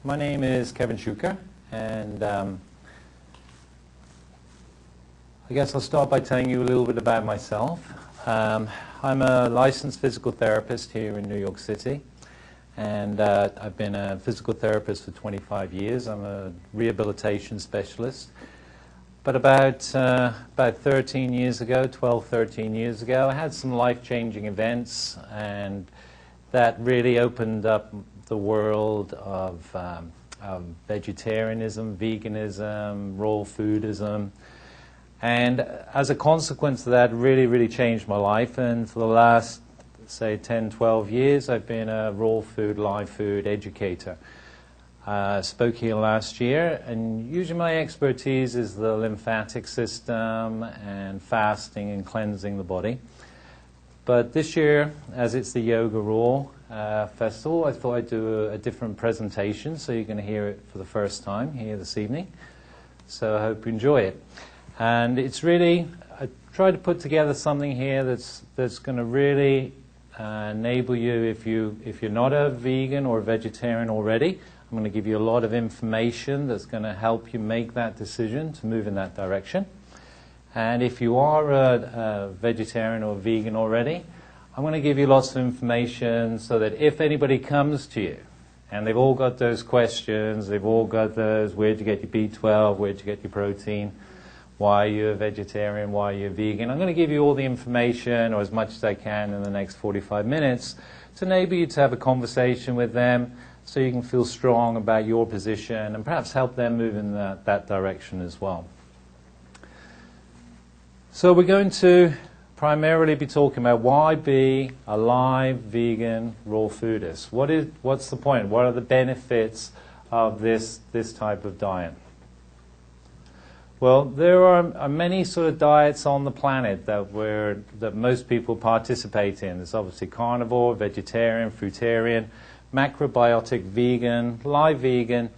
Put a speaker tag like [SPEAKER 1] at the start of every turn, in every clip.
[SPEAKER 1] My name is Kevin Shuker, and I guess I'll start by telling you a little bit about myself. I'm a licensed physical therapist here in New York City, and I've been a physical therapist for 25 years. I'm a rehabilitation specialist. But about 13 years ago, 12, 13 years ago, I had some life-changing events, and that really opened up the world of vegetarianism, veganism, raw foodism. And as a consequence of that, really changed my life. And for the last, say, 10, 12 years, I've been a raw food, live food educator. Spoke here last year, and usually my expertise is the lymphatic system and fasting and cleansing the body. But this year, as it's the Yoga Raw Festival, I thought I'd do a different presentation, so you're going to hear it for the first time here this evening. So I hope you enjoy it. And it's really, I tried to put together something here that's going to really enable you, if you're not a vegan or a vegetarian already. I'm going to give you a lot of information that's going to help you make that decision to move in that direction. And if you are a vegetarian or vegan already, I'm going to give you lots of information so that if anybody comes to you and they've all got those questions, they've all got those, where'd you get your B12, where'd you get your protein, why are you a vegetarian, why are you a vegan, I'm going to give you all the information, or as much as I can, in the next 45 minutes to enable you to have a conversation with them so you can feel strong about your position and perhaps help them move in that direction as well. So we're going to primarily be talking about why be a live vegan raw foodist. What's the point? What are the benefits of this type of diet? Well, there are many sort of diets on the planet that most people participate in. There's obviously carnivore, vegetarian, fruitarian, macrobiotic, vegan, live vegan,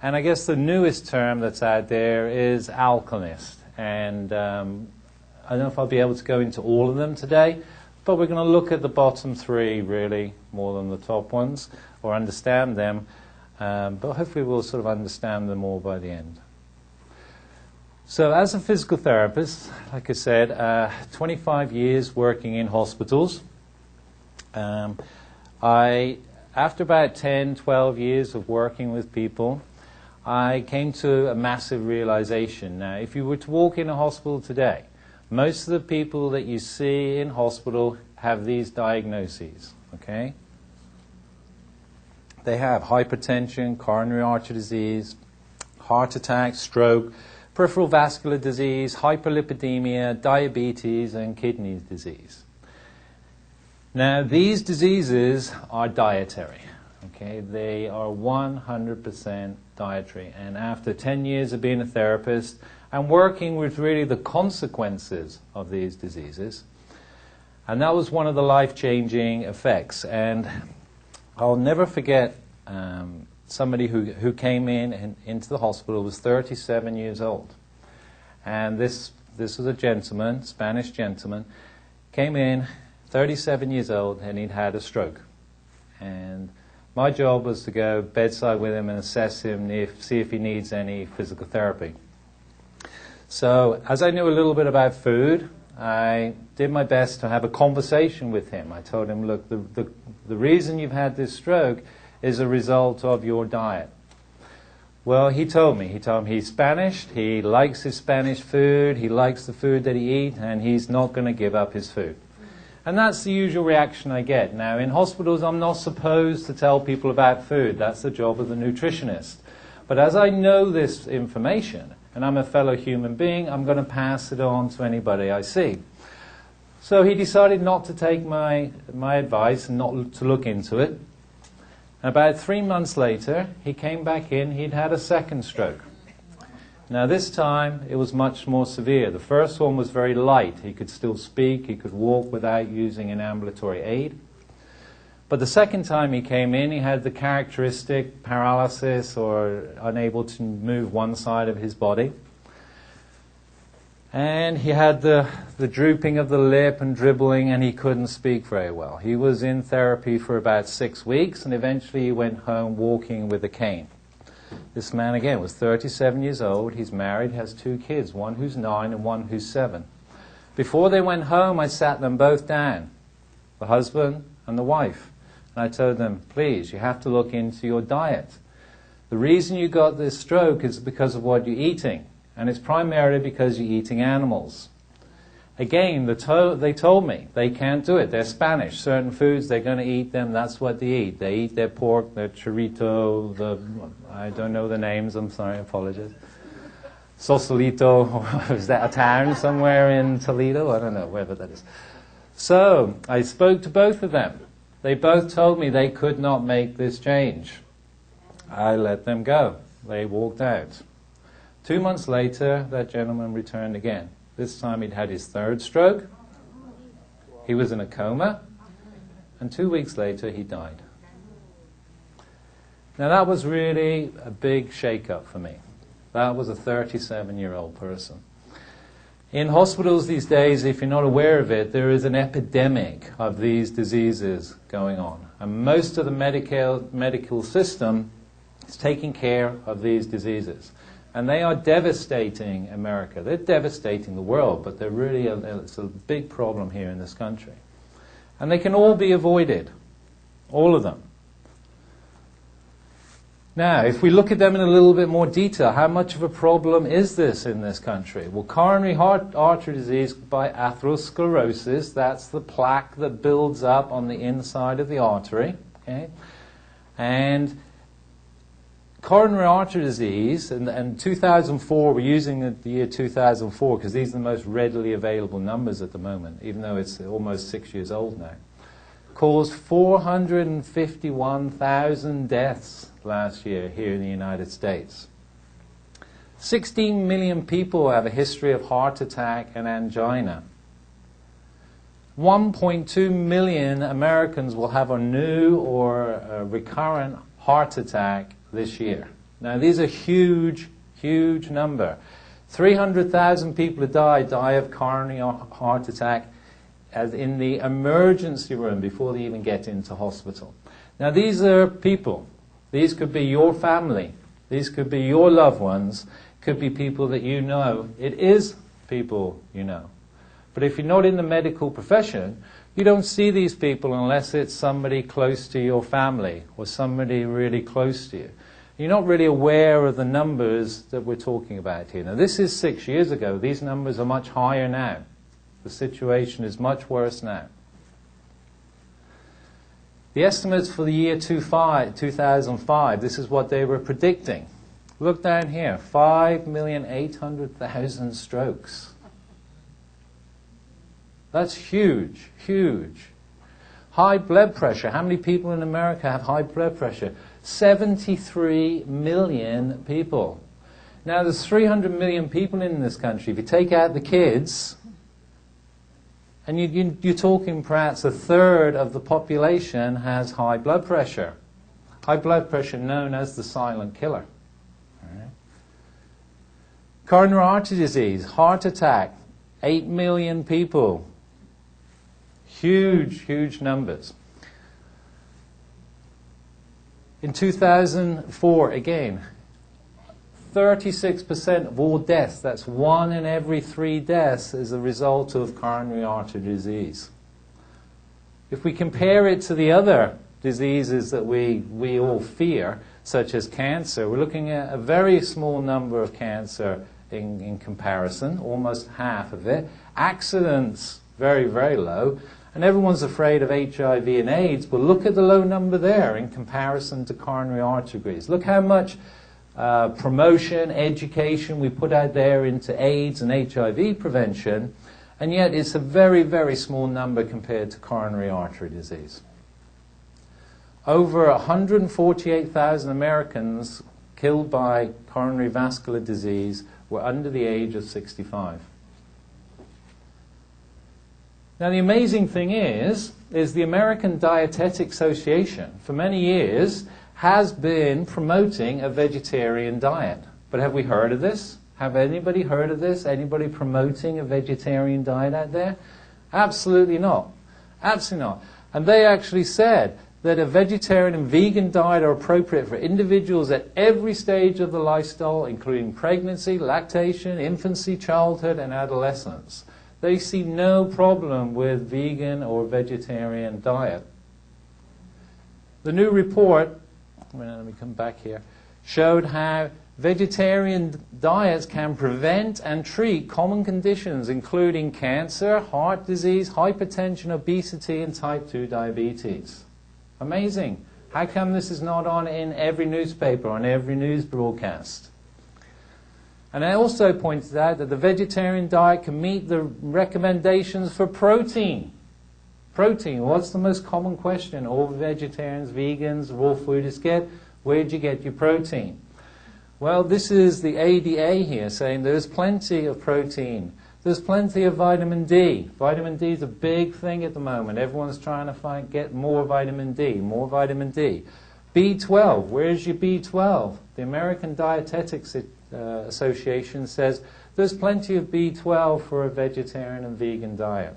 [SPEAKER 1] and I guess the newest term that's out there is alkalinist. And I don't know if I'll be able to go into all of them today, but we're going to look at the bottom three really more than the top ones, or understand them, but hopefully we'll sort of understand them all by the end. So as a physical therapist, like I said, 25 years working in hospitals. After about 10, 12 years of working with people, I came to a massive realization. Now, if you were to walk in a hospital today, most of the people that you see in hospital have these diagnoses, okay? They have hypertension, coronary artery disease, heart attack, stroke, peripheral vascular disease, hyperlipidemia, diabetes, and kidney disease. Now, these diseases are dietary, okay? They are 100% dietary. And after 10 years of being a therapist and working with really the consequences of these diseases, and that was one of the life-changing effects. And I'll never forget somebody who came into the hospital, was 37 years old. And this was a gentleman, Spanish gentleman, came in, 37 years old, and he'd had a stroke. And my job was to go bedside with him and assess him, see if he needs any physical therapy. So as I knew a little bit about food, I did my best to have a conversation with him. I told him, look, the reason you've had this stroke is a result of your diet. Well, he told me he's Spanish, he likes his Spanish food, he likes the food that he eats, and he's not going to give up his food. And that's the usual reaction I get. Now, in hospitals, I'm not supposed to tell people about food. That's the job of the nutritionist. But as I know this information, and I'm a fellow human being, I'm going to pass it on to anybody I see. So he decided not to take my advice and not to look into it. And about 3 months later, he came back in. He'd had a second stroke. Now this time, it was much more severe. The first one was very light. He could still speak. He could walk without using an ambulatory aid. But the second time he came in, he had the characteristic paralysis or unable to move one side of his body. And he had the drooping of the lip and dribbling, and he couldn't speak very well. He was in therapy for about 6 weeks, and eventually he went home walking with a cane. This man, again, was 37 years old. He's married, has 2 kids, one who's 9 and one who's 7. Before they went home, I sat them both down, the husband and the wife. And I told them, please, you have to look into your diet. The reason you got this stroke is because of what you're eating. And it's primarily because you're eating animals. Again, they told me they can't do it. They're Spanish. Certain foods, they're going to eat them. That's what they eat. They eat their pork, their chorrito, I don't know the names. I'm sorry, I apologize. Sausalito. Is that a town somewhere in Toledo? I don't know, wherever that is. So I spoke to both of them. They both told me they could not make this change. I let them go. They walked out. 2 months later, that gentleman returned again. This time he'd had his 3rd stroke. He was in a coma. And 2 weeks later, he died. Now that was really a big shake-up for me. That was a 37-year-old person. In hospitals these days, if you're not aware of it, there is an epidemic of these diseases going on. And most of the medical system is taking care of these diseases. And they are devastating America. They're devastating the world, but they're really it's a big problem here in this country. And they can all be avoided. All of them. Now, if we look at them in a little bit more detail, how much of a problem is this in this country? Well, coronary artery disease by atherosclerosis, that's the plaque that builds up on the inside of the artery. Okay? And coronary artery disease, and 2004, we're using the year 2004 because these are the most readily available numbers at the moment, even though it's almost 6 years old now, caused 451,000 deaths last year here in the United States. 16 million people have a history of heart attack and angina. 1.2 million Americans will have a new or a recurrent heart attack this year. Now these are huge, huge number. 300,000 people who die of coronary heart attack as in the emergency room before they even get into hospital. Now these are people. These could be your family. These could be your loved ones. Could be people that you know. It is people you know. But if you're not in the medical profession, you don't see these people unless it's somebody close to your family or somebody really close to you. You're not really aware of the numbers that we're talking about here. Now this is 6 years ago. These numbers are much higher now. The situation is much worse now. The estimates for the year 2005, this is what they were predicting. Look down here, 5,800,000 strokes. That's huge, huge. High blood pressure. How many people in America have high blood pressure? 73 million people. Now there's 300 million people in this country. If you take out the kids, and you're talking perhaps a third of the population has high blood pressure. High blood pressure known as the silent killer. All right. Coronary artery disease, heart attack, 8 million people. Huge, huge numbers. In 2004, again, 36% of all deaths, that's 1 in every 3 deaths, is a result of coronary artery disease. If we compare it to the other diseases that we all fear, such as cancer, we're looking at a very small number of cancer in comparison, almost half of it. Accidents, very, very low. And everyone's afraid of HIV and AIDS, but look at the low number there in comparison to coronary artery disease. Look how much promotion, education we put out there into AIDS and HIV prevention, and yet it's a very, very small number compared to coronary artery disease. Over 148,000 Americans killed by coronary vascular disease were under the age of 65. Now the amazing thing is the American Dietetic Association for many years has been promoting a vegetarian diet. But have we heard of this? Have anybody heard of this? Anybody promoting a vegetarian diet out there? Absolutely not. Absolutely not. And they actually said that a vegetarian and vegan diet are appropriate for individuals at every stage of the lifestyle, including pregnancy, lactation, infancy, childhood, and adolescence. They see no problem with vegan or vegetarian diet. The new report, let me come back here, showed how vegetarian diets can prevent and treat common conditions including cancer, heart disease, hypertension, obesity, and type 2 diabetes. Amazing. How come this is not on in every newspaper, on every news broadcast? And I also pointed out that the vegetarian diet can meet the recommendations for protein. Protein, what's the most common question all vegetarians, vegans, raw foodists get? Where do you get your protein? Well, this is the ADA here saying there's plenty of protein. There's plenty of vitamin D. Vitamin D is a big thing at the moment. Everyone's trying to get more vitamin D, more vitamin D. B12, where's your B12? The American Dietetics Association says there's plenty of B12 for a vegetarian and vegan diet.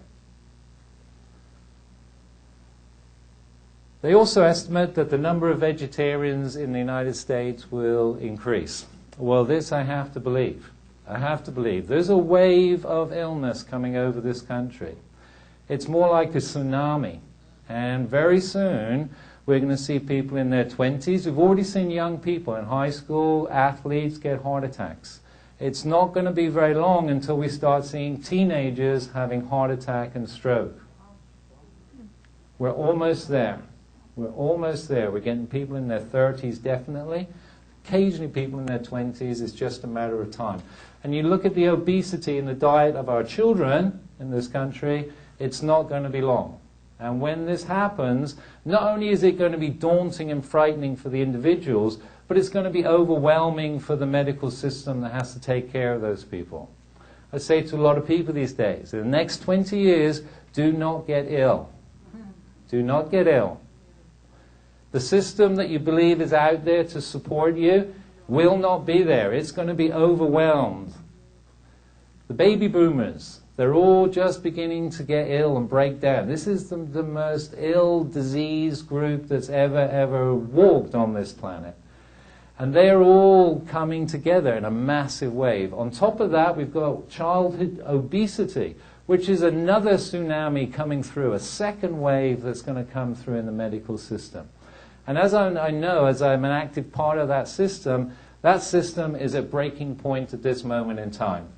[SPEAKER 1] They also estimate that the number of vegetarians in the United States will increase. Well, this I have to believe. I have to believe. There's a wave of illness coming over this country. It's more like a tsunami. And very soon, we're going to see people in their 20s. We've already seen young people in high school, athletes, get heart attacks. It's not going to be very long until we start seeing teenagers having heart attack and stroke. We're almost there. We're almost there. We're getting people in their 30s, definitely. Occasionally people in their 20s. It's just a matter of time. And you look at the obesity in the diet of our children in this country, it's not going to be long. And when this happens, not only is it going to be daunting and frightening for the individuals, but it's going to be overwhelming for the medical system that has to take care of those people. I say to a lot of people these days, in the next 20 years, do not get ill. Do not get ill. The system that you believe is out there to support you will not be there. It's going to be overwhelmed. The baby boomers, they're all just beginning to get ill and break down. This is the most ill, diseased group that's ever walked on this planet. And they're all coming together in a massive wave. On top of that, we've got childhood obesity, which is another tsunami coming through, a second wave that's going to come through in the medical system. And as I know, as I'm an active part of that system is at breaking point at this moment in time.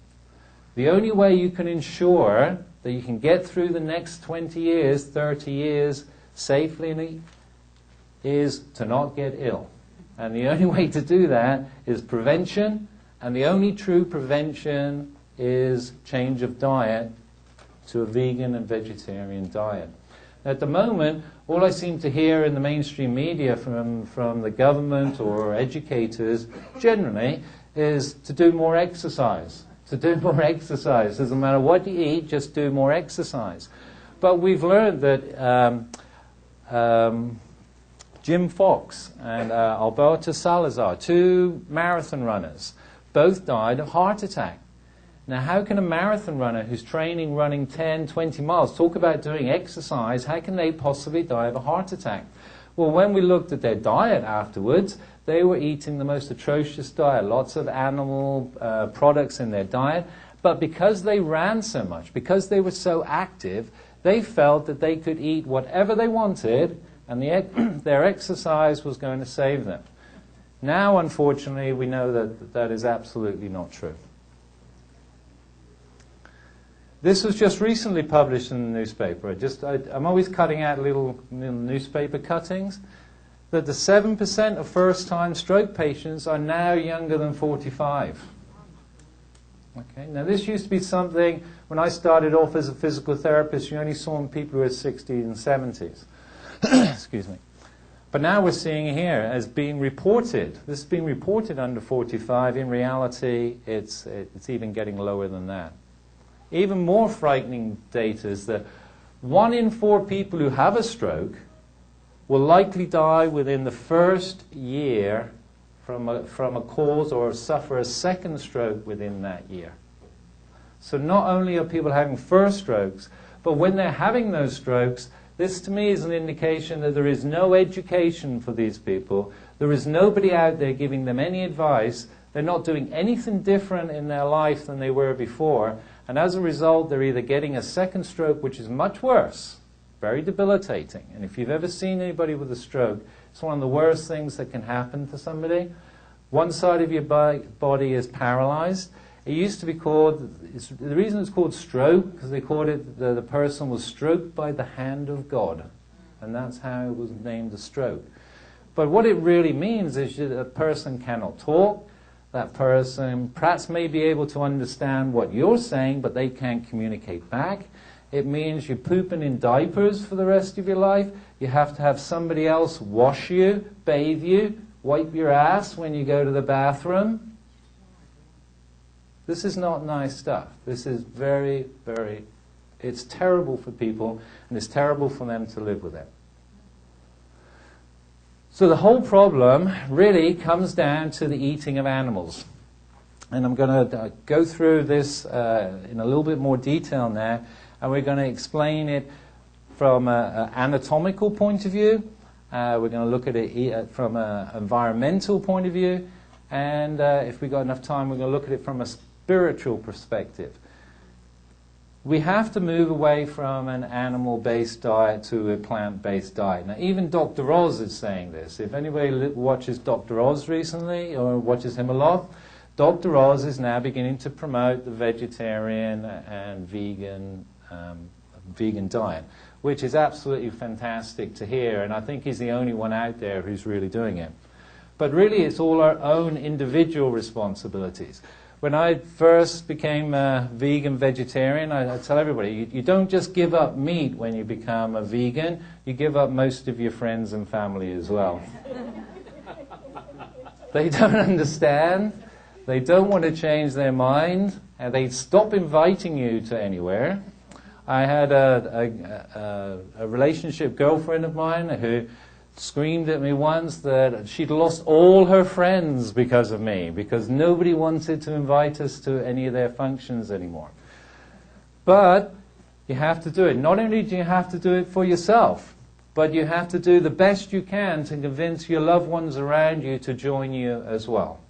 [SPEAKER 1] The only way you can ensure that you can get through the next 20 years, 30 years safely is to not get ill. And the only way to do that is prevention, and the only true prevention is change of diet to a vegan and vegetarian diet. At the moment, all I seem to hear in the mainstream media from the government or educators generally is to do more exercise. To do more exercise. Doesn't matter what you eat, just do more exercise. But we've learned that Jim Fox and Alberto Salazar, two marathon runners, both died of heart attack. Now, how can a marathon runner who's training running 10, 20 miles talk about doing exercise? How can they possibly die of a heart attack? Well, when we looked at their diet afterwards, they were eating the most atrocious diet, lots of animal products in their diet. But because they ran so much, because they were so active, they felt that they could eat whatever they wanted, and their exercise was going to save them. Now, unfortunately, we know that that is absolutely not true. This was just recently published in the newspaper. I'm always cutting out little newspaper cuttings. That the 7% of first-time stroke patients are now younger than 45. Okay. Now, this used to be something, when I started off as a physical therapist, you only saw people who were 60s and 70s. Excuse me. But now we're seeing it here as being reported. This is being reported under 45. In reality, it's even getting lower than that. Even more frightening data is that 1 in 4 people who have a stroke will likely die within the first year from a cause or suffer a second stroke within that year. So not only are people having first strokes, but when they're having those strokes, This to me is an indication that there is no education for these people. There is nobody out there giving them any advice. They're not doing anything different in their life than they were before. And as a result, they're either getting a second stroke, which is much worse, very debilitating. And if you've ever seen anybody with a stroke, it's one of the worst things that can happen to somebody. One side of your body is paralyzed. It used to be called, the reason it's called stroke, because they called it, the person was stroked by the hand of God. And that's how it was named a stroke. But what it really means is that a person cannot talk. That person perhaps may be able to understand what you're saying, but they can't communicate back. It means you're pooping in diapers for the rest of your life. You have to have somebody else wash you, bathe you, wipe your ass when you go to the bathroom. This is not nice stuff. This is very, very, it's terrible for people, and it's terrible for them to live with it. So the whole problem really comes down to the eating of animals. And I'm going to go through this in a little bit more detail now, and we're going to explain it from an anatomical point of view. We're going to look at it from an environmental point of view, and if we've got enough time, we're going to look at it from a spiritual perspective. We have to move away from an animal-based diet to a plant-based diet. Now, even Dr. Oz is saying this. If anybody watches Dr. Oz recently or watches him a lot, Dr. Oz is now beginning to promote the vegetarian and vegan diet, which is absolutely fantastic to hear, and I think he's the only one out there who's really doing it. But really, it's all our own individual responsibilities. When I first became a vegan vegetarian, I tell everybody, you don't just give up meat when you become a vegan, you give up most of your friends and family as well. They don't understand, they don't want to change their mind, and they stop inviting you to anywhere. I had a relationship girlfriend of mine who screamed at me once that she'd lost all her friends because of me, because nobody wanted to invite us to any of their functions anymore. But you have to do it. Not only do you have to do it for yourself, but you have to do the best you can to convince your loved ones around you to join you as well.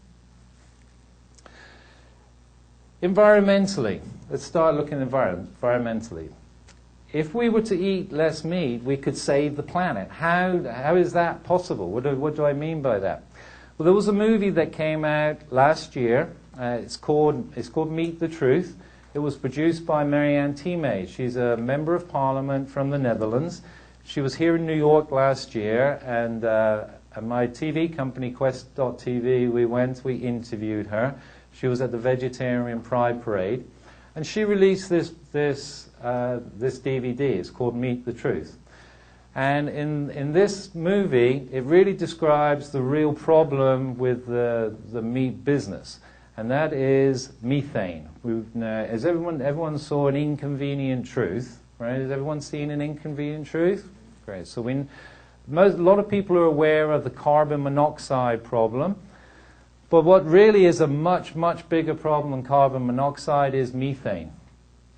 [SPEAKER 1] Environmentally, let's start looking environmentally. If we were to eat less meat, we could save the planet. How is that possible? What do I mean by that? Well, there was a movie that came out last year. It's called Meet the Truth. It was produced by Marianne Thieme. She's a member of Parliament from the Netherlands. She was here in New York last year, and my TV company, QUEST.TV, we interviewed her. She was at the Vegetarian Pride Parade, and she released this DVD. It's called Meet the Truth. And in this movie, it really describes the real problem with the meat business, and that is methane. Has everyone saw An Inconvenient Truth? Right? Has everyone seen An Inconvenient Truth? Great. So a lot of people are aware of the carbon monoxide problem. But what really is a much, much bigger problem than carbon monoxide is methane.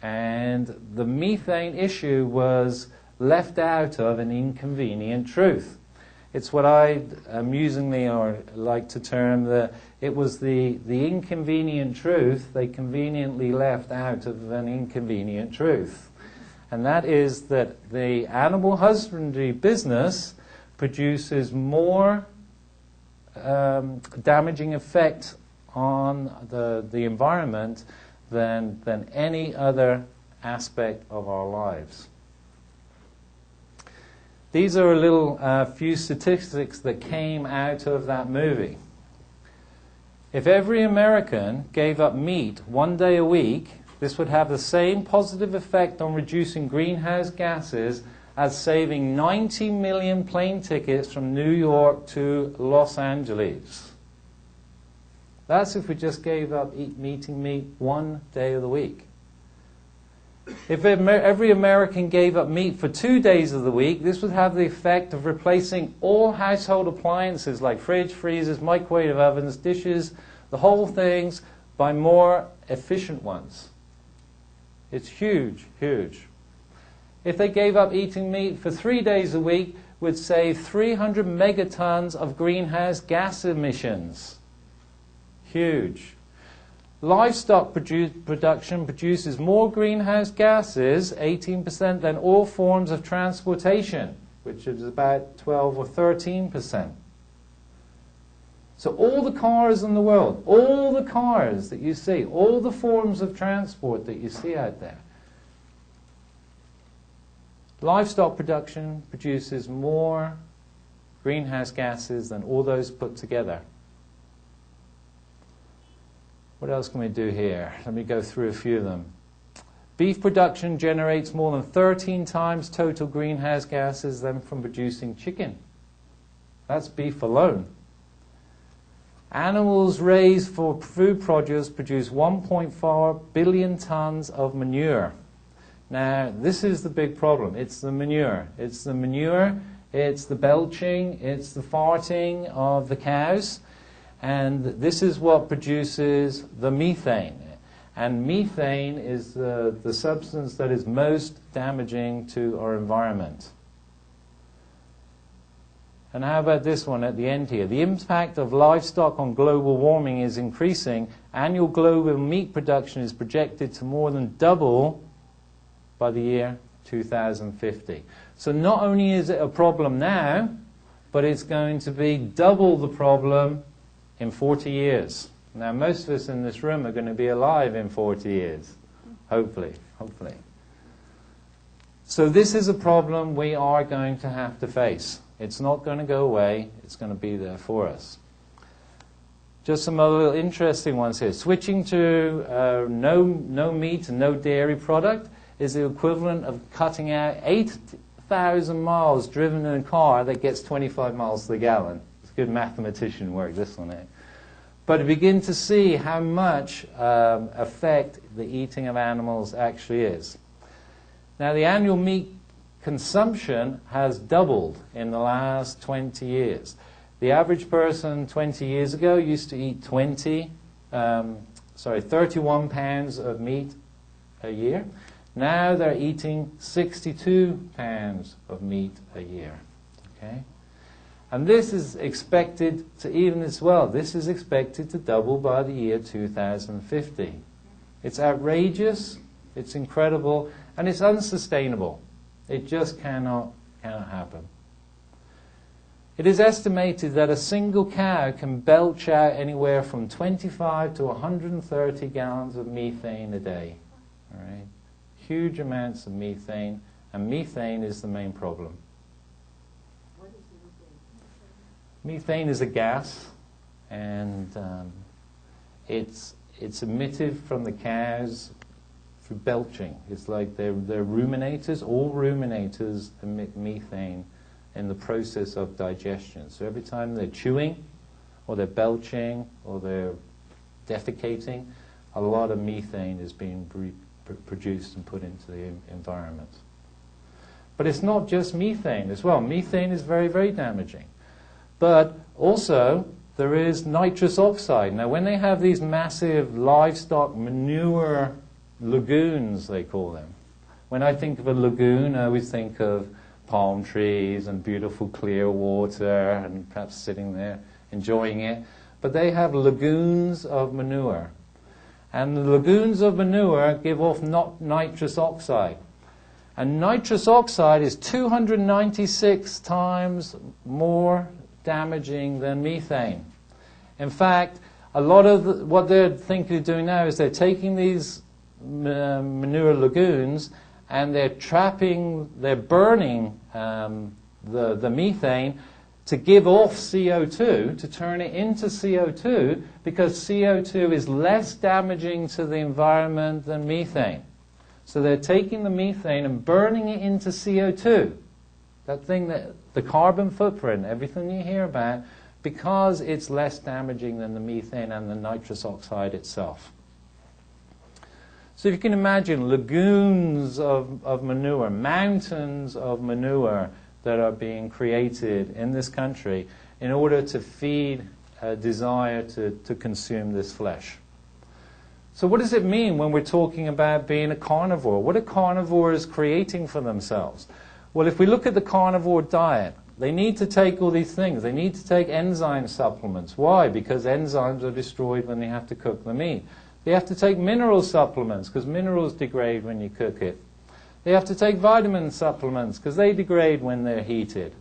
[SPEAKER 1] And the methane issue was left out of An Inconvenient Truth. It's what I amusingly or like to term it was the inconvenient truth they conveniently left out of An Inconvenient Truth. And that is that the animal husbandry business produces more damaging effect on the environment than any other aspect of our lives. These are a little few statistics that came out of that movie. If every American gave up meat 1 day a week, this would have the same positive effect on reducing greenhouse gases as saving 90 million plane tickets from New York to Los Angeles. That's if we just gave up eating meat 1 day of the week. If every American gave up meat for 2 days of the week, this would have the effect of replacing all household appliances like fridge, freezers, microwave ovens, dishes, the whole things, by more efficient ones. It's huge, huge. if they gave up eating meat for 3 days a week, would save 300 megatons of greenhouse gas emissions. Huge. Livestock production produces more greenhouse gases, 18%, than all forms of transportation, which is about 12 or 13%. So all the cars in the world, all the cars that you see, all the forms of transport that you see out there, livestock production produces more greenhouse gases than all those put together. What else can we do here? Let me go through a few of them. Beef production generates more than 13 times total greenhouse gases than from producing chicken. That's beef alone. Animals raised for food produce produce 1.4 billion tons of manure. Now, this is the big problem. It's the manure. It's the manure, it's the belching, it's the farting of the cows. And this is what produces the methane. And methane is the substance that is most damaging to our environment. And how about this one at the end here? The impact of livestock on global warming is increasing. Annual global meat production is projected to more than double by the year 2050. So not only is it a problem now, but it's going to be double the problem in 40 years. Now, most of us in this room are going to be alive in 40 years, hopefully. So this is a problem we are going to have to face. It's not going to go away. It's going to be there for us. Just some other little interesting ones here. Switching to no meat and no dairy product is the equivalent of cutting out 8,000 miles driven in a car that gets 25 miles to the gallon. Good mathematician work, this one. But to begin to see how much effect the eating of animals actually is. Now, the annual meat consumption has doubled in the last 20 years. The average person 20 years ago used to eat 31 pounds of meat a year. Now they're eating 62 pounds of meat a year. Okay? And this is expected to even as well. This is expected to double by the year 2050. It's outrageous, it's incredible, and it's unsustainable. It just cannot happen. It is estimated that a single cow can belch out anywhere from 25 to 130 gallons of methane a day. All right? Huge amounts of methane, and methane is the main problem. Methane is a gas, and it's emitted from the cows through belching. It's like they're ruminators. All ruminators emit methane in the process of digestion. So every time they're chewing, or they're belching, or they're defecating, a lot of methane is being produced and put into the environment. But it's not just methane as well. Methane is very, very damaging. But also, there is nitrous oxide. Now, when they have these massive livestock manure lagoons, they call them. When I think of a lagoon, I always think of palm trees and beautiful clear water and perhaps sitting there enjoying it. But they have lagoons of manure. And the lagoons of manure give off nitrous oxide. And nitrous oxide is 296 times more damaging than methane. In fact, a lot of what they're thinking of doing now is they're taking these manure lagoons and they're burning the methane to give off CO2, to turn it into CO2, because CO2 is less damaging to the environment than methane. So they're taking the methane and burning it into CO2. That thing, that the carbon footprint, everything you hear about, because it's less damaging than the methane and the nitrous oxide itself. So if you can imagine lagoons of manure, mountains of manure that are being created in this country in order to feed a desire to consume this flesh. So what does it mean when we're talking about being a carnivore? What are carnivores creating for themselves? Well, if we look at the carnivore diet, they need to take all these things. They need to take enzyme supplements. Why? Because enzymes are destroyed when they have to cook the meat. They have to take mineral supplements because minerals degrade when you cook it. They have to take vitamin supplements because they degrade when they're heated.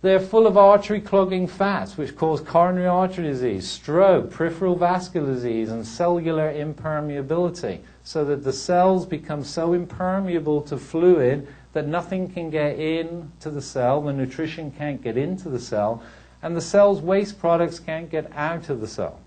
[SPEAKER 1] They're full of artery clogging fats which cause coronary artery disease, stroke, peripheral vascular disease, and cellular impermeability, so that the cells become so impermeable to fluid that nothing can get into the cell, the nutrition can't get into the cell, and the cell's waste products can't get out of the cell.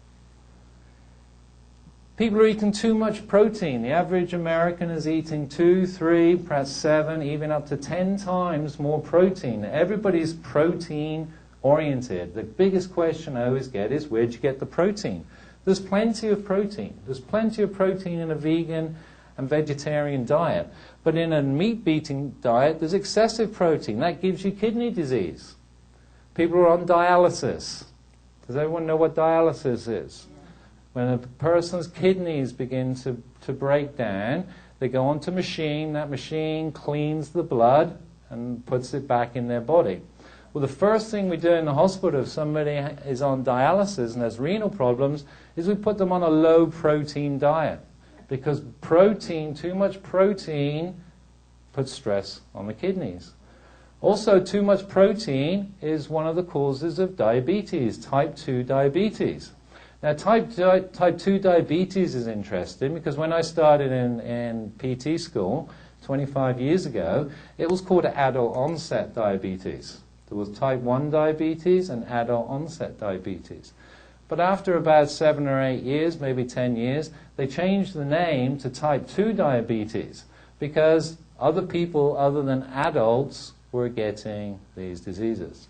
[SPEAKER 1] People are eating too much protein. The average American is eating 2, 3, perhaps 7, even up to 10 times more protein. Everybody's protein oriented. The biggest question I always get is, where'd you get the protein? There's plenty of protein. There's plenty of protein in a vegan and vegetarian diet. But in a meat-eating diet, there's excessive protein. That gives you kidney disease. People are on dialysis. Does everyone know what dialysis is? When a person's kidneys begin to break down, they go onto a machine. That machine cleans the blood and puts it back in their body. Well, the first thing we do in the hospital if somebody is on dialysis and has renal problems is we put them on a low-protein diet. Because protein, too much protein, puts stress on the kidneys. Also, too much protein is one of the causes of diabetes, type 2 diabetes. Now, type 2 diabetes is interesting because when I started in PT school 25 years ago, it was called adult onset diabetes. There was type 1 diabetes and adult onset diabetes. But after about 7 or 8 years, maybe 10 years, they changed the name to type 2 diabetes because other people other than adults were getting these diseases.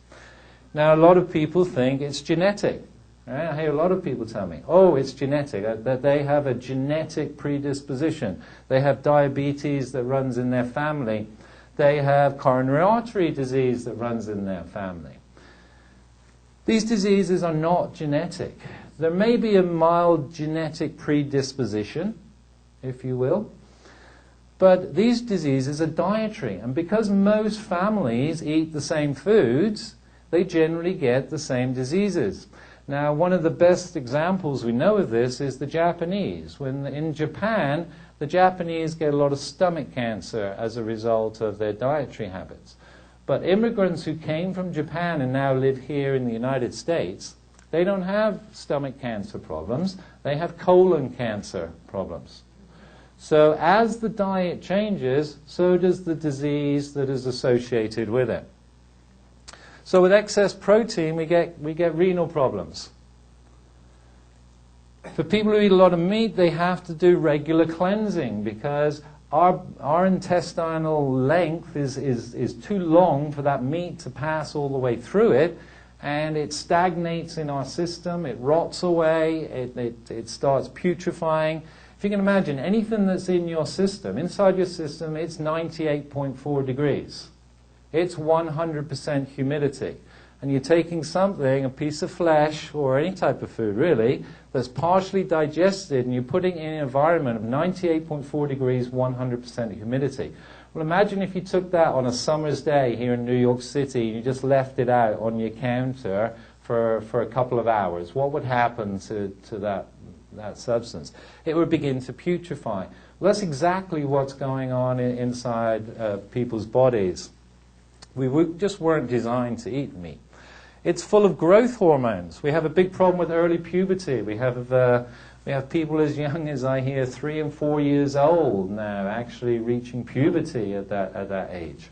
[SPEAKER 1] Now, a lot of people think it's genetic. Right? I hear a lot of people tell me, oh, it's genetic, that they have a genetic predisposition. They have diabetes that runs in their family. They have coronary artery disease that runs in their family. These diseases are not genetic. There may be a mild genetic predisposition, if you will, but these diseases are dietary. And because most families eat the same foods, they generally get the same diseases. Now, one of the best examples we know of this is the Japanese. When in Japan, the Japanese get a lot of stomach cancer as a result of their dietary habits. But immigrants who came from Japan and now live here in the United States, they don't have stomach cancer problems. They have colon cancer problems. So as the diet changes, so does the disease that is associated with it. So with excess protein, we get renal problems. For people who eat a lot of meat, they have to do regular cleansing because our intestinal length is too long for that meat to pass all the way through it, and it stagnates in our system, it rots away, it starts putrefying. If you can imagine, anything that's in your system, inside your system, it's 98.4 degrees. It's 100% humidity. And you're taking something, a piece of flesh, or any type of food really, that's partially digested, and you're putting it in an environment of 98.4 degrees, 100% humidity. Well, imagine if you took that on a summer's day here in New York City, and you just left it out on your counter for a couple of hours. What would happen to that substance? It would begin to putrefy. Well, that's exactly what's going on inside people's bodies. We just weren't designed to eat meat. It's full of growth hormones. We have a big problem with early puberty. We have people as young as, I hear, 3 and 4 years old now actually reaching puberty at that age.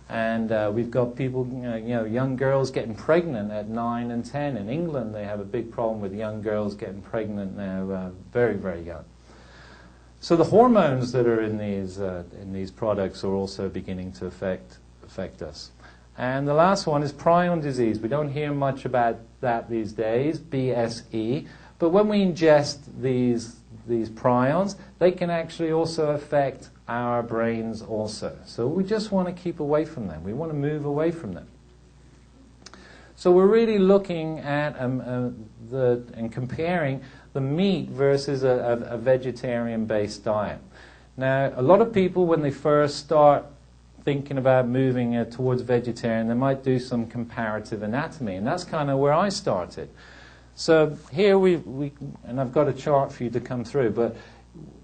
[SPEAKER 1] And we've got people, young girls getting pregnant at 9 and 10. In England, they have a big problem with young girls getting pregnant now very, very young. So the hormones that are in these products are also beginning to affect us. And the last one is prion disease. We don't hear much about that these days, BSE. But when we ingest these prions, they can actually also affect our brains also. So we just want to keep away from them. We want to move away from them. So we're really looking at and comparing the meat versus a vegetarian-based diet. Now, a lot of people, when they first start thinking about moving towards vegetarian, they might do some comparative anatomy, and that's kind of where I started. So here and I've got a chart for you to come through, but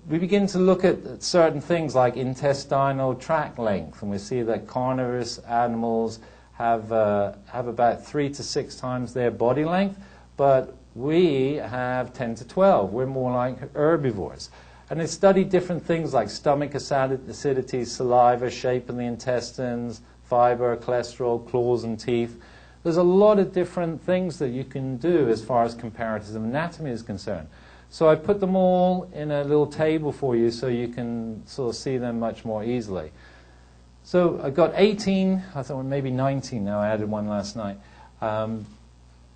[SPEAKER 1] we begin to look at certain things like intestinal tract length, and we see that carnivorous animals have about 3 to 6 times their body length, but we have 10 to 12. We're more like herbivores. And they studied different things like stomach acidity, saliva, shape of the intestines, fiber, cholesterol, claws and teeth. There's a lot of different things that you can do as far as comparative anatomy is concerned. So I put them all in a little table for you so you can sort of see them much more easily. So I got 18, I thought maybe 19 now, I added one last night.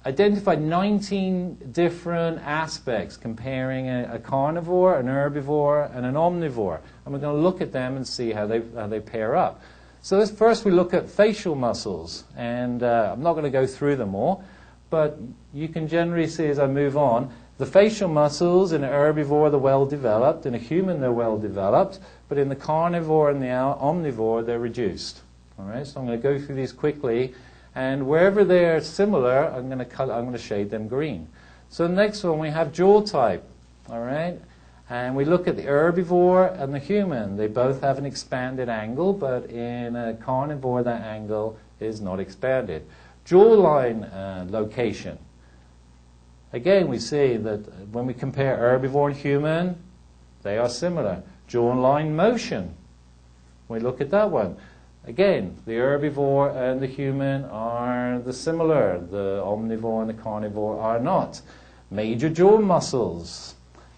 [SPEAKER 1] Identified 19 different aspects comparing a carnivore, an herbivore, and an omnivore. And we're going to look at them and see how they pair up. So first we look at facial muscles, and I'm not going to go through them all, but you can generally see as I move on, the facial muscles in an herbivore, they're well developed, in a human they're well developed, but in the carnivore and the omnivore they're reduced. All right, so I'm going to go through these quickly. And wherever they're similar, I'm going to shade them green. So the next one, we have jaw type, all right? And we look at the herbivore and the human. They both have an expanded angle, but in a carnivore, that angle is not expanded. Jawline location. Again, we see that when we compare herbivore and human, they are similar. Jawline motion. We look at that one. Again, the herbivore and the human are similar. The omnivore and the carnivore are not. Major jaw muscles.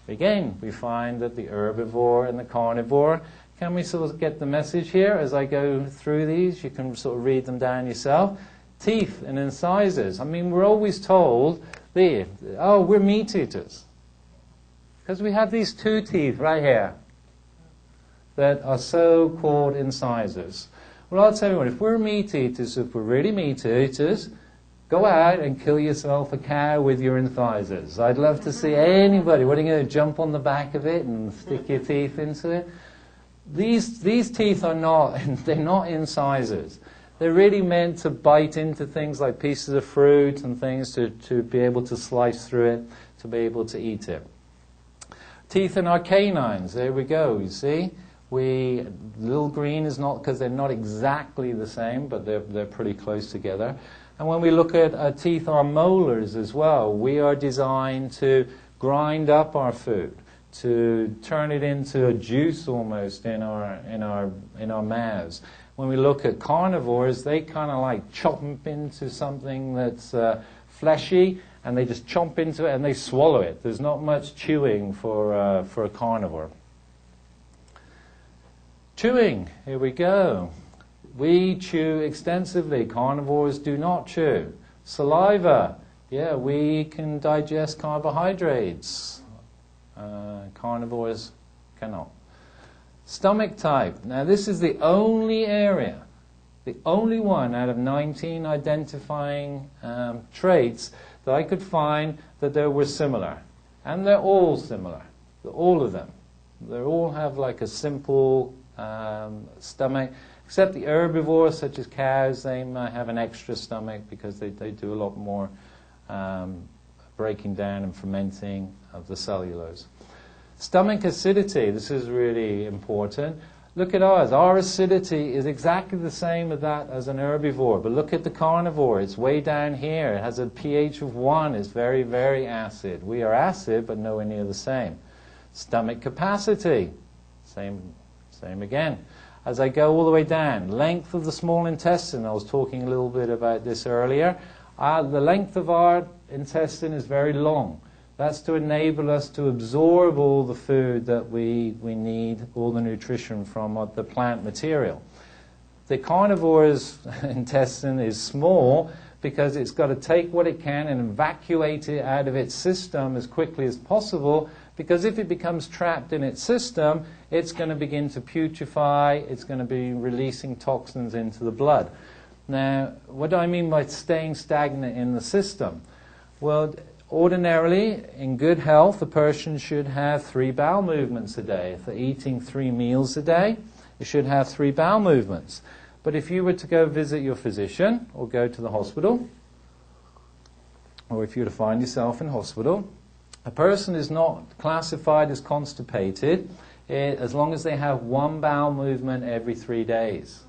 [SPEAKER 1] Again, we find that the herbivore and the carnivore, can we sort of get the message here as I go through these? You can sort of read them down yourself. Teeth and incisors. I mean, we're always told, we're meat eaters. Because we have these 2 teeth right here that are so-called incisors. Well, I'll tell you what, if we're meat eaters, if we're really meat eaters, go out and kill yourself a cow with your incisors. I'd love to see anybody. What are you going to jump on the back of it and stick your teeth into it? These teeth are not, they're not incisors. They're really meant to bite into things like pieces of fruit and things to be able to slice through it, to be able to eat it. Teeth in our canines, there we go, you see? Little green is not, because they're not exactly the same, but they're pretty close together. And when we look at our teeth, our molars as well, we are designed to grind up our food, to turn it into a juice almost in our mouths. When we look at carnivores, they kind of like chop into something that's fleshy, and they just chomp into it and they swallow it. There's not much chewing for a carnivore. Chewing, here we go. We chew extensively. Carnivores do not chew. Saliva, yeah, we can digest carbohydrates. Carnivores cannot. Stomach type. Now this is the only area, the only one out of 19 identifying traits that I could find that they were similar. And they're all similar, all of them. They all have like a simple stomach, except the herbivores such as cows, they might have an extra stomach because they do a lot more breaking down and fermenting of the cellulose. Stomach acidity, this is really important. Look at ours. Our acidity is exactly the same as that as an herbivore, but look at the carnivore. It's way down here. It has a pH of 1. It's very, very acid. We are acid, but nowhere near the same. Stomach capacity, same again. As I go all the way down, length of the small intestine, I was talking a little bit about this earlier. The length of our intestine is very long. That's to enable us to absorb all the food that we need, all the nutrition from the plant material. The carnivore's intestine is small because it's got to take what it can and evacuate it out of its system as quickly as possible, because if it becomes trapped in its system, it's going to begin to putrefy, it's going to be releasing toxins into the blood. Now, what do I mean by staying stagnant in the system? Well, ordinarily, in good health, a person should have 3 bowel movements a day. If they're eating 3 meals a day, you should have 3 bowel movements. But if you were to go visit your physician or go to the hospital, or if you were to find yourself in hospital, a person is not classified as constipated as long as they have 1 bowel movement every 3 days.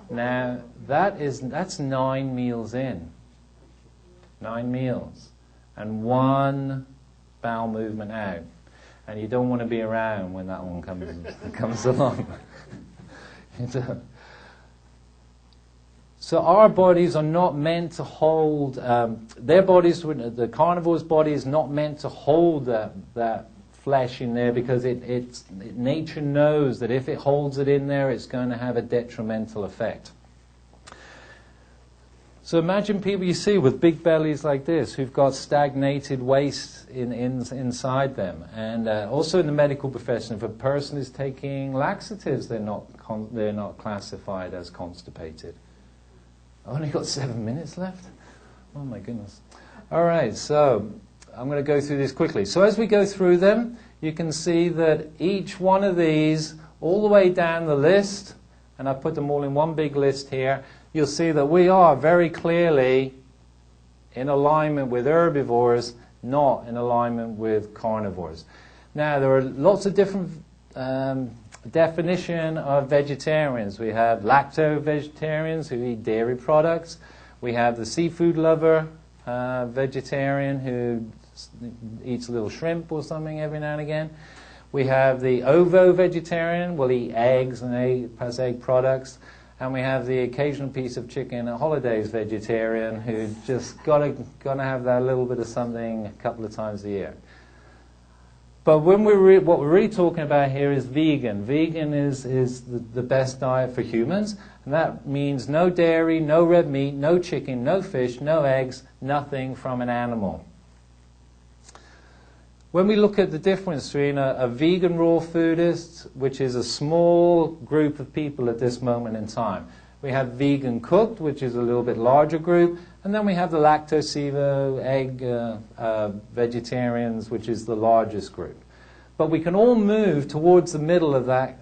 [SPEAKER 1] Now, that's 9 meals in. 9 meals. And 1 bowel movement out. And you don't want to be around when that one comes along. So our bodies are not meant to hold, the carnivore's body is not meant to hold that flesh in there, because nature knows that if it holds it in there, it's going to have a detrimental effect. So imagine people you see with big bellies like this, who've got stagnated waste inside them. And also in the medical profession, if a person is taking laxatives, they're not classified as constipated. I've only got 7 minutes left? Oh my goodness. All right, so I'm going to go through this quickly. So as we go through them, you can see that each one of these, all the way down the list, and I put them all in one big list here, you'll see that we are very clearly in alignment with herbivores, not in alignment with carnivores. Now, there are lots of different definition of vegetarians. We have lacto-vegetarians who eat dairy products. We have the seafood lover vegetarian who eats a little shrimp or something every now and again. We have the ovo-vegetarian, will eat eggs and has egg products. And we have the occasional piece of chicken at holidays vegetarian who just gotta have that little bit of something a couple of times a year. But when what we're really talking about here is vegan. Vegan is the best diet for humans, and that means no dairy, no red meat, no chicken, no fish, no eggs, nothing from an animal. When we look at the difference between a vegan raw foodist, which is a small group of people at this moment in time, we have vegan cooked, which is a little bit larger group, and then we have the lacto-sevo, egg vegetarians, which is the largest group. But we can all move towards the middle of that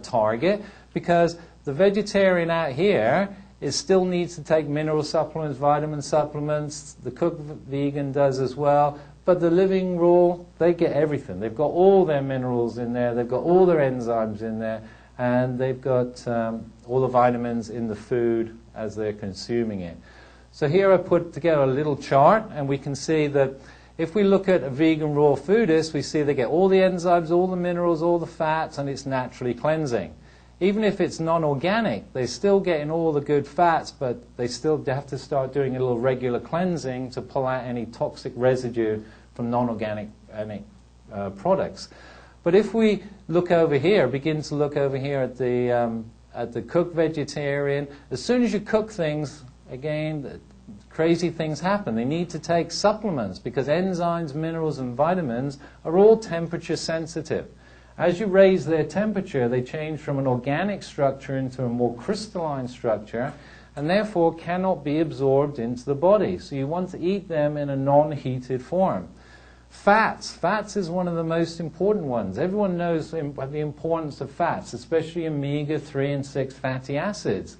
[SPEAKER 1] target, because the vegetarian out here still needs to take mineral supplements, vitamin supplements. The cooked vegan does as well. But the living raw, they get everything. They've got all their minerals in there. They've got all their enzymes in there. And they've got all the vitamins in the food as they're consuming it. So here I put together a little chart, and we can see that if we look at a vegan raw foodist, we see they get all the enzymes, all the minerals, all the fats, and it's naturally cleansing. Even if it's non-organic, they're still getting all the good fats, but they still have to start doing a little regular cleansing to pull out any toxic residue from non-organic products. But if we look over here, begin to look over here at the cooked vegetarian, as soon as you cook things, again, crazy things happen. They need to take supplements because enzymes, minerals, and vitamins are all temperature sensitive. As you raise their temperature, they change from an organic structure into a more crystalline structure, and therefore cannot be absorbed into the body. So you want to eat them in a non-heated form. Fats. Fats is one of the most important ones. Everyone knows the importance of fats, especially omega-3 and 6 fatty acids.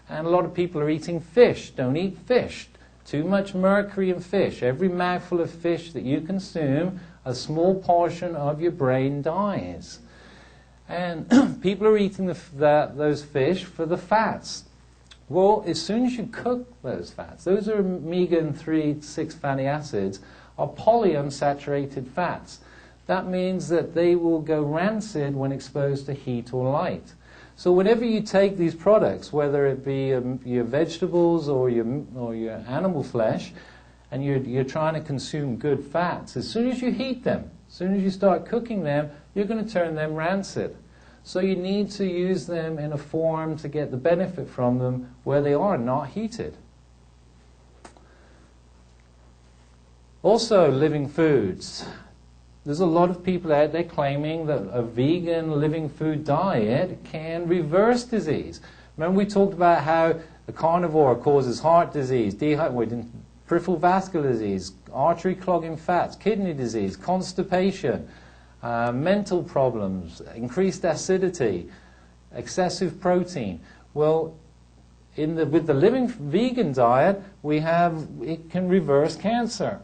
[SPEAKER 1] And a lot of people are eating fish. Don't eat fish. Too much mercury in fish. Every mouthful of fish that you consume, a small portion of your brain dies. And people are eating those fish for the fats. Well, as soon as you cook those fats, those are omega-3, 6 fatty acids, are polyunsaturated fats. That means that they will go rancid when exposed to heat or light. So whenever you take these products, whether it be your vegetables or your animal flesh, and you're trying to consume good fats, as soon as you heat them, as soon as you start cooking them, you're going to turn them rancid. So you need to use them in a form to get the benefit from them where they are not heated. Also, living foods. There's a lot of people out there claiming that a vegan living food diet can reverse disease. Remember we talked about how the carnivore causes heart disease, peripheral vascular disease, artery clogging fats, kidney disease, constipation, mental problems, increased acidity, excessive protein. Well, with the living vegan diet, it can reverse cancer.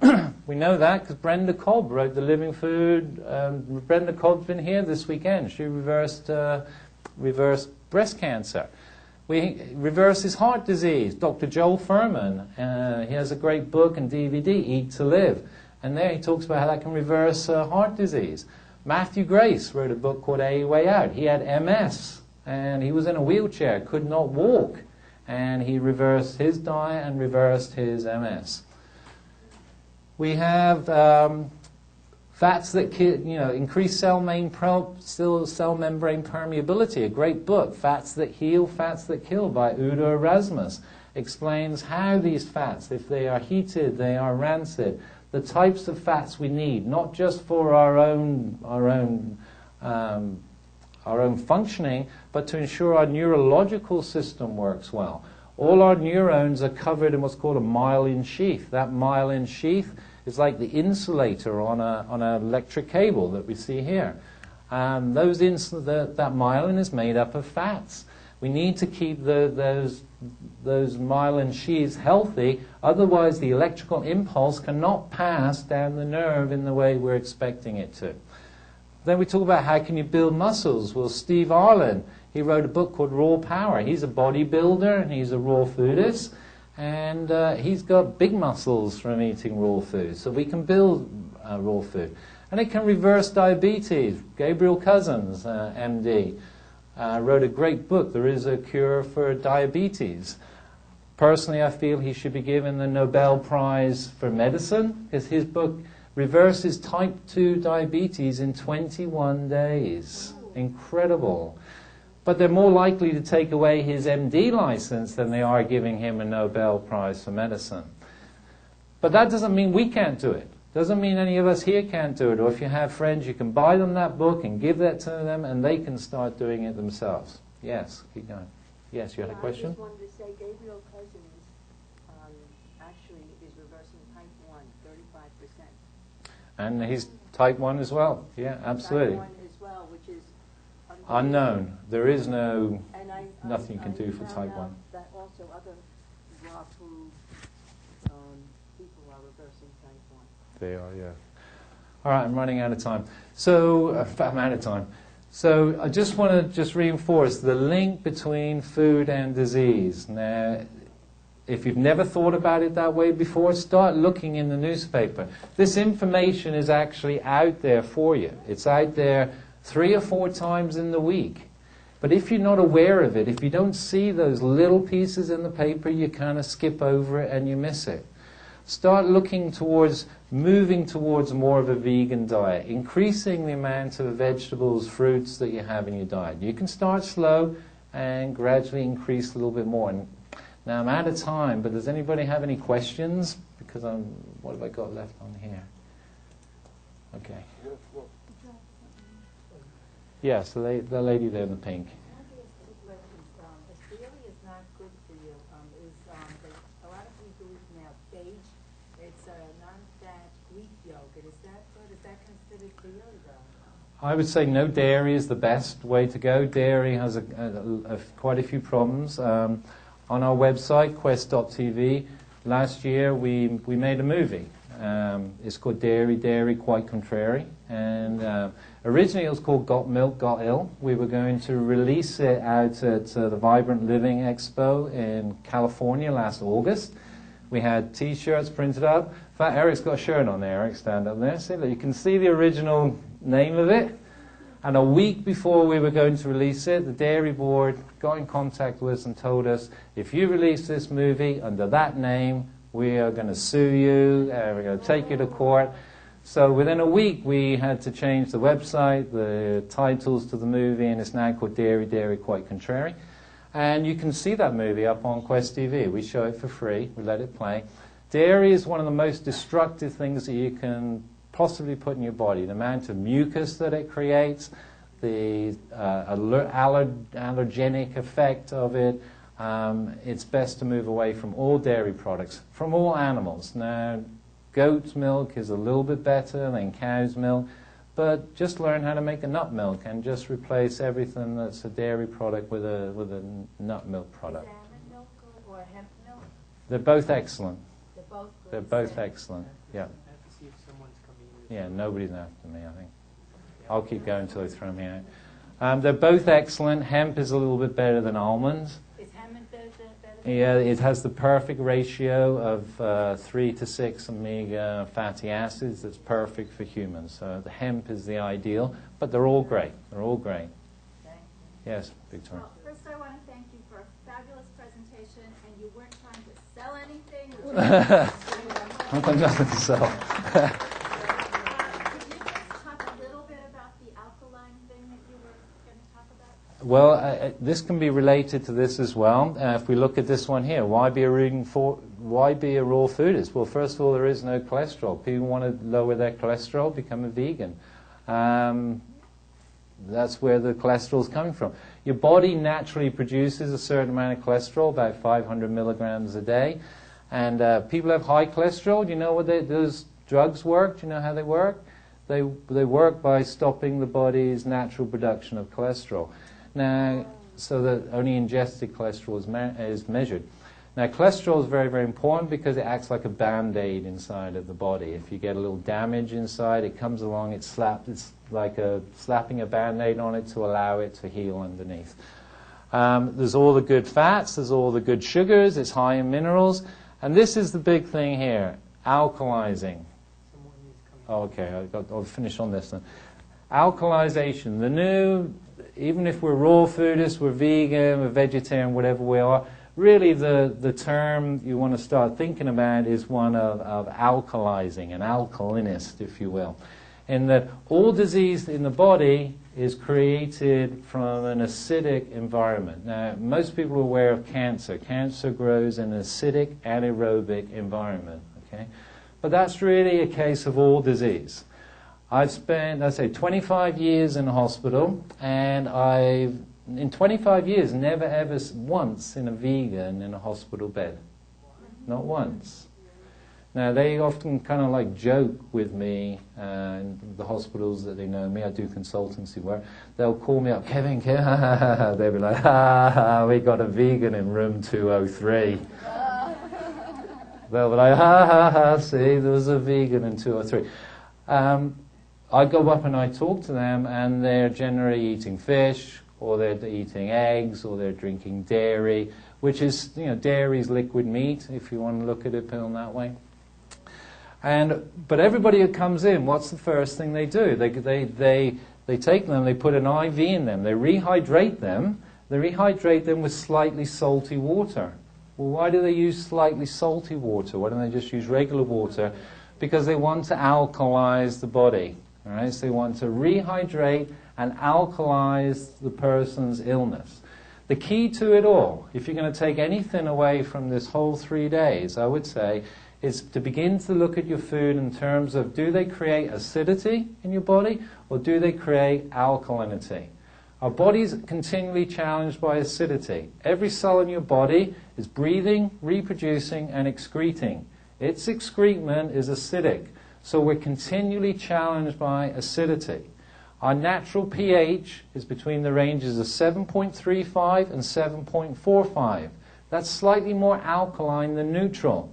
[SPEAKER 1] We know that because Brenda Cobb wrote The Living Food. Brenda Cobb's been here this weekend. She reversed breast cancer. Reverses heart disease. Dr. Joel Furman, he has a great book and DVD, Eat to Live. And there he talks about how that can reverse heart disease. Matthew Grace wrote a book called A Way Out. He had MS, and he was in a wheelchair, could not walk. And he reversed his diet and reversed his MS. We have fats that increase cell membrane permeability. A great book, Fats That Heal, Fats That Kill by Udo Erasmus, explains how these fats, if they are heated, they are rancid, the types of fats we need, not just for our own functioning, but to ensure our neurological system works well. All our neurons are covered in what's called a myelin sheath. That myelin sheath is like the insulator on an electric cable that we see here. That myelin is made up of fats. We need to keep those myelin sheaths healthy, otherwise the electrical impulse cannot pass down the nerve in the way we're expecting it to. Then we talk about how can you build muscles. Well, Steve Arlen, he wrote a book called Raw Power. He's a bodybuilder and he's a raw foodist. And he's got big muscles from eating raw food. So we can build raw food. And it can reverse diabetes. Gabriel Cousins, MD, wrote a great book, There Is a Cure for Diabetes. Personally, I feel he should be given the Nobel Prize for Medicine, because his book reverses type 2 diabetes in 21 days. Incredible. But they're more likely to take away his MD license than they are giving him a Nobel Prize for Medicine. But that doesn't mean we can't do it. Doesn't mean any of us here can't do it. Or if you have friends, you can buy them that book and give that to them, and they can start doing it themselves. Yes, keep going. Yes, you had a question?
[SPEAKER 2] I just wanted to say Gabriel Cousins actually is reversing type 1, 35%.
[SPEAKER 1] And he's type 1 as well. Yeah, absolutely.
[SPEAKER 2] Type 1 as well, which is
[SPEAKER 1] unknown. There is nothing you can do for type 1.
[SPEAKER 2] That also other raw food people are reversing type 1.
[SPEAKER 1] They are, yeah. All right, I'm running out of time. So, I'm out of time. So, I just want to reinforce the link between food and disease. Now, if you've never thought about it that way before, start looking in the newspaper. This information is actually out there for you. It's out there 3 or 4 times in the week. But if you're not aware of it, if you don't see those little pieces in the paper, you kind of skip over it and you miss it. Start looking towards, moving towards more of a vegan diet, increasing the amount of vegetables, fruits that you have in your diet. You can start slow and gradually increase a little bit more. And now I'm out of time, but does anybody have any questions? Because what have I got left on here? Okay. Yes, the lady there in the pink.
[SPEAKER 3] This really is not good for you. A lot of people eat now beige. It's a non-fat wheat yogurt. Is that good? Is that considered paleo though?
[SPEAKER 1] I would say no dairy is the best way to go. Dairy has quite a few problems. On our website, QUEST.TV, last year we made a movie. It's called Dairy, Quite Contrary. And originally it was called Got Milk, Got Ill. We were going to release it out at the Vibrant Living Expo in California last August. We had T-shirts printed up. In fact, Eric's got a shirt on there. Eric, stand up there. See, you can see the original name of it. And a week before we were going to release it, the Dairy Board got in contact with us and told us, if you release this movie under that name, we are going to sue you, we're going to take you to court. So within a week, we had to change the website, the titles to the movie, and it's now called Dairy, Quite Contrary. And you can see that movie up on QUEST.TV. We show it for free. We let it play. Dairy is one of the most destructive things that you can possibly put in your body. The amount of mucus that it creates, the allergenic effect of it. It's best to move away from all dairy products, from all animals. Now, goat's milk is a little bit better than cow's milk, but just learn how to make a nut milk and just replace everything that's a dairy product with a nut milk product.
[SPEAKER 3] Salmon milk or hemp milk?
[SPEAKER 1] They're both excellent.
[SPEAKER 3] They're both good.
[SPEAKER 1] They're both excellent. Yeah.
[SPEAKER 4] I have to see if someone's coming in.
[SPEAKER 1] Yeah, nobody's after me, I think. I'll keep going until they throw me out. They're both excellent. Hemp is a little bit better than almonds.
[SPEAKER 3] Is hemp better?
[SPEAKER 1] Yeah, it has the perfect ratio of 3 to 6 omega fatty acids that's perfect for humans. So the hemp is the ideal, but they're all great. They're all great. Yes, Victoria.
[SPEAKER 5] Well, first I want to thank you for a fabulous presentation, and you weren't trying to sell anything.
[SPEAKER 1] I'm nothing to sell.
[SPEAKER 5] Could you just talk a little bit about the alkaline thing that you were going to talk about?
[SPEAKER 1] Well, this can be related to this as well. If we look at this one here, why be a raw foodist? Well, first of all, there is no cholesterol. People want to lower their cholesterol, become a vegan. That's where the cholesterol is coming from. Your body naturally produces a certain amount of cholesterol, about 500 milligrams a day. And people have high cholesterol. Do you know what those drugs work? Do you know how they work? They work by stopping the body's natural production of cholesterol. Now, so that only ingested cholesterol is measured. Now, cholesterol is very, very important because it acts like a Band-Aid inside of the body. If you get a little damage inside, it comes along, it's like slapping a Band-Aid on it to allow it to heal underneath. There's all the good fats, there's all the good sugars, it's high in minerals. And this is the big thing here, alkalizing. Oh, okay, I'll finish on this then. Alkalization, even if we're raw foodists, we're vegan, we're vegetarian, whatever we are, really the term you want to start thinking about is one of alkalizing, an alkalinist, if you will. In that all disease in the body is created from an acidic environment. Now, most people are aware of cancer. Cancer grows in an acidic, anaerobic environment, okay? But that's really a case of all disease. I've spent, let's say, 25 years in a hospital, and I've, in 25 years, never ever once seen a vegan in a hospital bed. Not once. Now, they often kind of like joke with me in the hospitals that they know me. I do consultancy work. They'll call me up, Kevin, they'll be like, we got a vegan in room 203. They'll be like, see, there was a vegan in 203. I go up and I talk to them, and they're generally eating fish, or they're eating eggs, or they're drinking dairy, which is, dairy is liquid meat, if you want to look at it in that way. But everybody who comes in, what's the first thing they do? They take them, they put an IV in them, they rehydrate them with slightly salty water. Well, why do they use slightly salty water? Why don't they just use regular water? Because they want to alkalize the body. All right? So they want to rehydrate and alkalize the person's illness. The key to it all, if you're going to take anything away from this whole 3 days, I would say, is to begin to look at your food in terms of, do they create acidity in your body, or do they create alkalinity? Our body's continually challenged by acidity. Every cell in your body is breathing, reproducing, and excreting. Its excrement is acidic. So we're continually challenged by acidity. Our natural pH is between the ranges of 7.35 and 7.45. That's slightly more alkaline than neutral.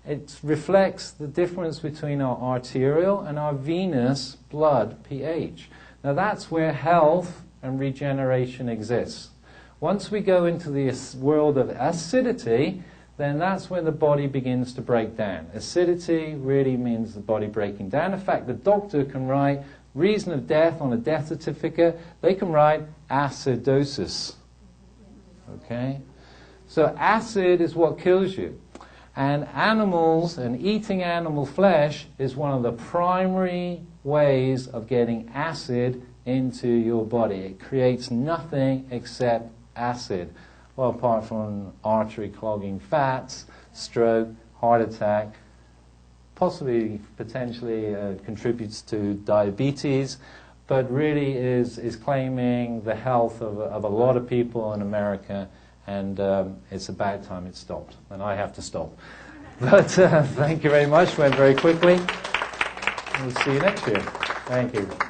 [SPEAKER 1] It reflects the difference between our arterial and our venous blood pH. Now that's where health and regeneration exists. Once we go into the world of acidity, then that's when the body begins to break down. Acidity really means the body breaking down. In fact, the doctor can write reason of death on a death certificate. They can write acidosis. Okay? So acid is what kills you. And animals, and eating animal flesh is one of the primary ways of getting acid into your body. It creates nothing except acid. Well, apart from artery clogging fats, stroke, heart attack, possibly, potentially contributes to diabetes. but really is claiming the health of a lot of people in America, and it's about time it stopped, and I have to stop. But thank you very much. Went very quickly. We'll see you next year. Thank you.